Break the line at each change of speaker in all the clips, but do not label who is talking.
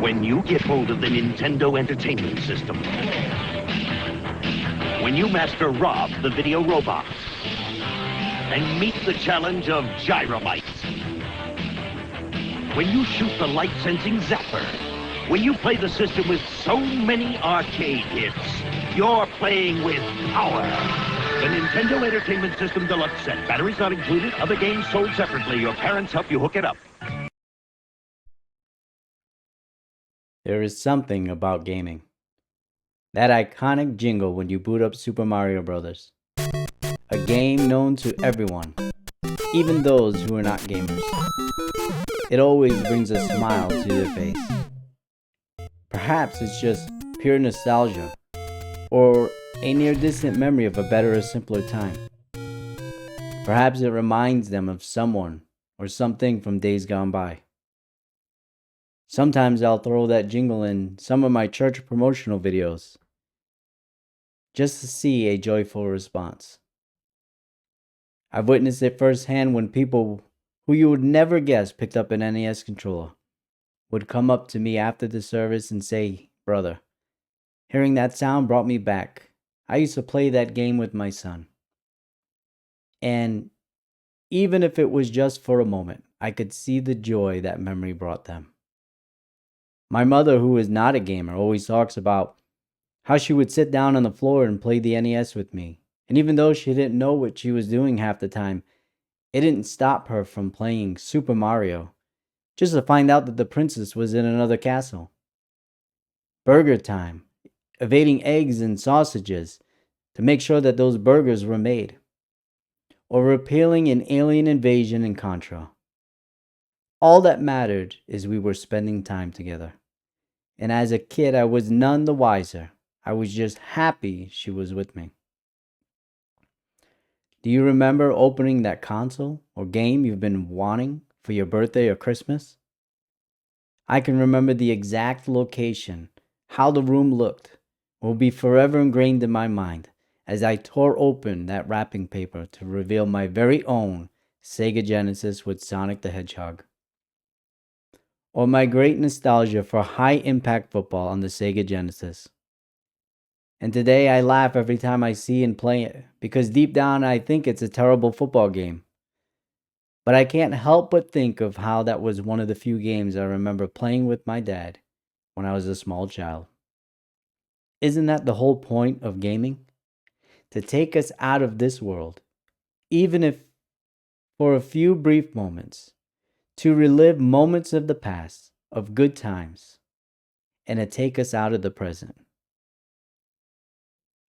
When you get hold of the Nintendo Entertainment System, when you master Rob, the video robot, and meet the challenge of Gyromites, when you shoot the light-sensing zapper, when you play the system with so many arcade hits, you're playing with power. The Nintendo Entertainment System Deluxe Set. Batteries not included, other games sold separately. Your parents help you hook it up.
There is something about gaming. That iconic jingle when you boot up Super Mario Bros. A game known to everyone, even those who are not gamers. It always brings a smile to their face. Perhaps it's just pure nostalgia, or a near-distant memory of a better or simpler time. Perhaps it reminds them of someone or something from days gone by. Sometimes I'll throw that jingle in some of my church promotional videos, just to see a joyful response. I've witnessed it firsthand when people who you would never guess picked up an NES controller would come up to me after the service and say, "Brother, hearing that sound brought me back. I used to play that game with my son." And even if it was just for a moment, I could see the joy that memory brought them. My mother, who is not a gamer, always talks about how she would sit down on the floor and play the NES with me. And even though she didn't know what she was doing half the time, it didn't stop her from playing Super Mario, just to find out that the princess was in another castle. Burger time, evading eggs and sausages to make sure that those burgers were made. Or repealing an alien invasion in Contra. All that mattered is we were spending time together. And as a kid, I was none the wiser. I was just happy she was with me. Do you remember opening that console or game you've been wanting for your birthday or Christmas? I can remember the exact location, how the room looked, will be forever ingrained in my mind as I tore open that wrapping paper to reveal my very own Sega Genesis with Sonic the Hedgehog. Or my great nostalgia for high-impact football on the Sega Genesis. And today I laugh every time I see and play it, because deep down I think it's a terrible football game. But I can't help but think of how that was one of the few games I remember playing with my dad when I was a small child. Isn't that the whole point of gaming? To take us out of this world, even if for a few brief moments, to relive moments of the past, of good times, and to take us out of the present.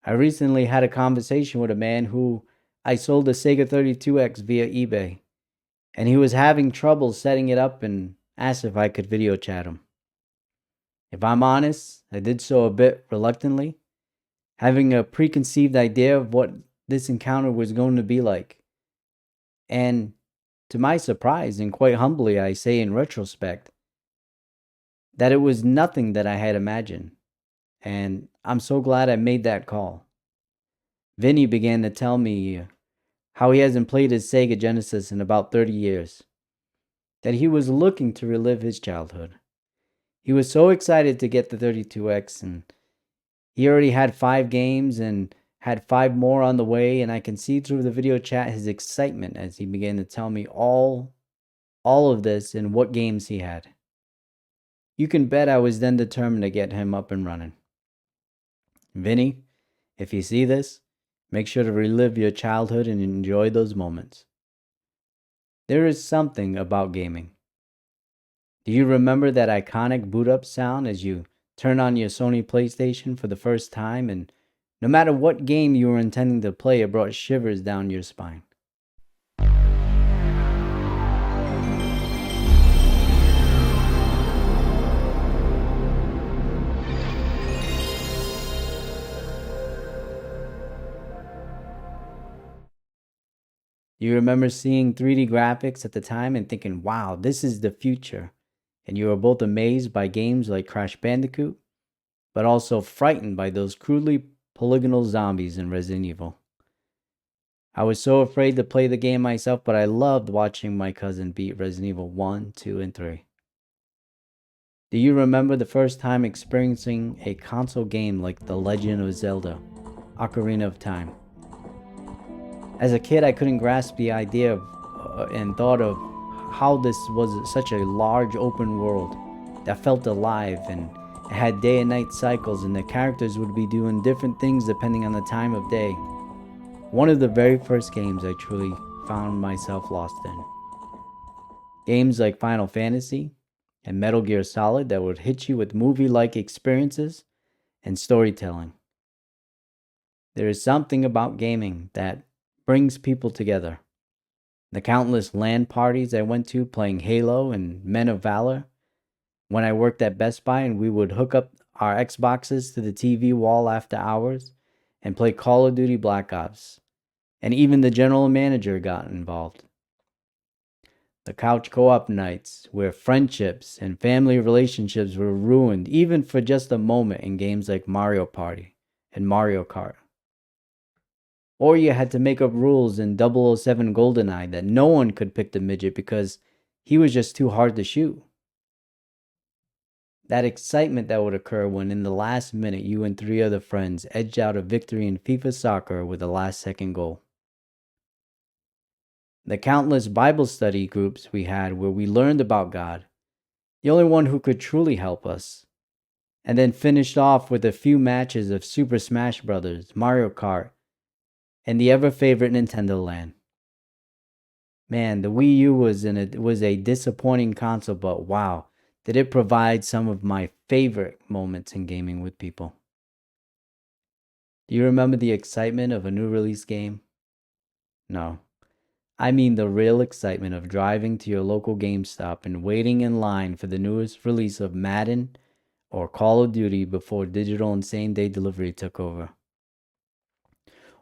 I recently had a conversation with a man who I sold a Sega 32X via eBay, and he was having trouble setting it up and asked if I could video chat him. If I'm honest, I did so a bit reluctantly, having a preconceived idea of what this encounter was going to be like. And to my surprise, and quite humbly I say in retrospect, that it was nothing that I had imagined. And I'm so glad I made that call. Vinny began to tell me how he hasn't played his Sega Genesis in about 30 years. That he was looking to relive his childhood. He was so excited to get the 32X, and he already had 5 games and had 5 more on the way, and I can see through the video chat his excitement as he began to tell me all of this and what games he had. You can bet I was then determined to get him up and running. Vinny, if you see this, make sure to relive your childhood and enjoy those moments. There is something about gaming. Do you remember that iconic boot up sound as you turn on your Sony PlayStation for the first time, and no matter what game you were intending to play, it brought shivers down your spine? You remember seeing 3D graphics at the time and thinking, wow, this is the future. And you were both amazed by games like Crash Bandicoot, but also frightened by those crudely polygonal zombies in Resident Evil. I was so afraid to play the game myself, but I loved watching my cousin beat Resident Evil 1, 2, and 3. Do you remember the first time experiencing a console game like The Legend of Zelda: Ocarina of Time? As a kid, I couldn't grasp the idea of, and thought of how this was such a large open world that felt alive, and it had day and night cycles, and the characters would be doing different things depending on the time of day. One of the very first games I truly found myself lost in. Games like Final Fantasy and Metal Gear Solid that would hit you with movie-like experiences and storytelling. There is something about gaming that brings people together. The countless LAN parties I went to playing Halo and Men of Valor. When I worked at Best Buy and we would hook up our Xboxes to the TV wall after hours and play Call of Duty Black Ops. And even the general manager got involved. The couch co-op nights where friendships and family relationships were ruined even for just a moment in games like Mario Party and Mario Kart. Or you had to make up rules in 007 GoldenEye that no one could pick the midget because he was just too hard to shoot. That excitement that would occur when in the last minute you and 3 other friends edged out a victory in FIFA soccer with a last-second goal. The countless Bible study groups we had where we learned about God, the only one who could truly help us, and then finished off with a few matches of Super Smash Bros., Mario Kart, and the ever-favorite Nintendo Land. Man, the Wii U was a disappointing console, but wow, did it provide some of my favorite moments in gaming with people. Do you remember the excitement of a new release game? No. I mean the real excitement of driving to your local GameStop and waiting in line for the newest release of Madden or Call of Duty before digital and same-day delivery took over.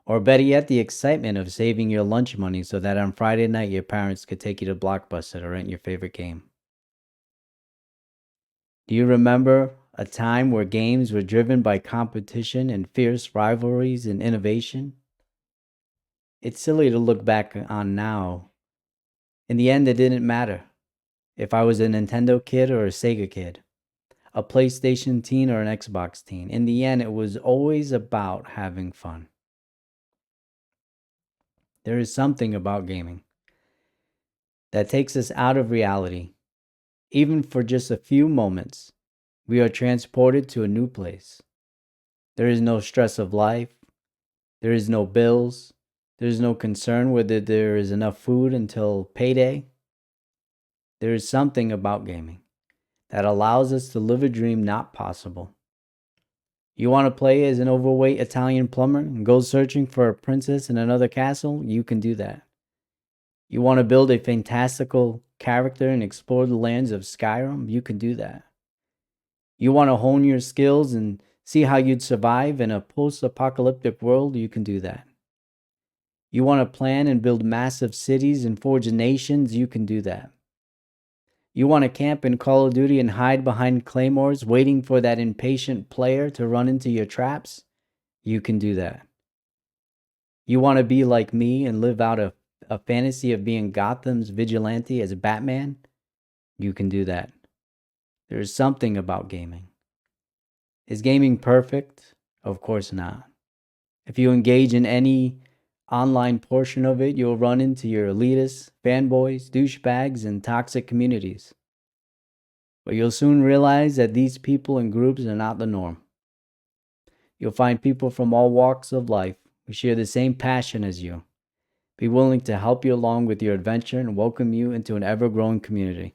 Or better yet, the excitement of saving your lunch money so that on Friday night your parents could take you to Blockbuster to rent your favorite game. Do you remember a time where games were driven by competition and fierce rivalries and innovation? It's silly to look back on now. In the end, it didn't matter if I was a Nintendo kid or a Sega kid, a PlayStation teen or an Xbox teen. In the end, it was always about having fun. There is something about gaming that takes us out of reality. Even for just a few moments, we are transported to a new place. There is no stress of life. There is no bills. There is no concern whether there is enough food until payday. There is something about gaming that allows us to live a dream not possible. You want to play as an overweight Italian plumber and go searching for a princess in another castle? You can do that. You want to build a fantastical character and explore the lands of Skyrim? You can do that. You want to hone your skills and see how you'd survive in a post-apocalyptic world? You can do that. You want to plan and build massive cities and forge nations? You can do that. You want to camp in Call of Duty and hide behind claymores, waiting for that impatient player to run into your traps? You can do that. You want to be like me and live out a fantasy of being Gotham's vigilante as Batman? You can do that. There is something about gaming. Is gaming perfect? Of course not. If you engage in any online portion of it, you'll run into your elitists, fanboys, douchebags, and toxic communities. But you'll soon realize that these people and groups are not the norm. You'll find people from all walks of life who share the same passion as you, be willing to help you along with your adventure and welcome you into an ever-growing community.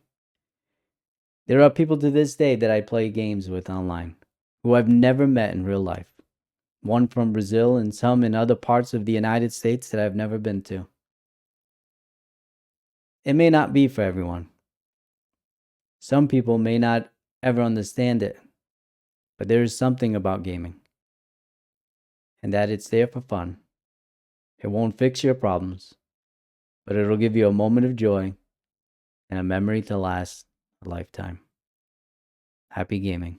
There are people to this day that I play games with online who I've never met in real life. One from Brazil and some in other parts of the United States that I've never been to. It may not be for everyone. Some people may not ever understand it, but there is something about gaming, and that it's there for fun. It won't fix your problems, but it'll give you a moment of joy and a memory to last a lifetime. Happy gaming.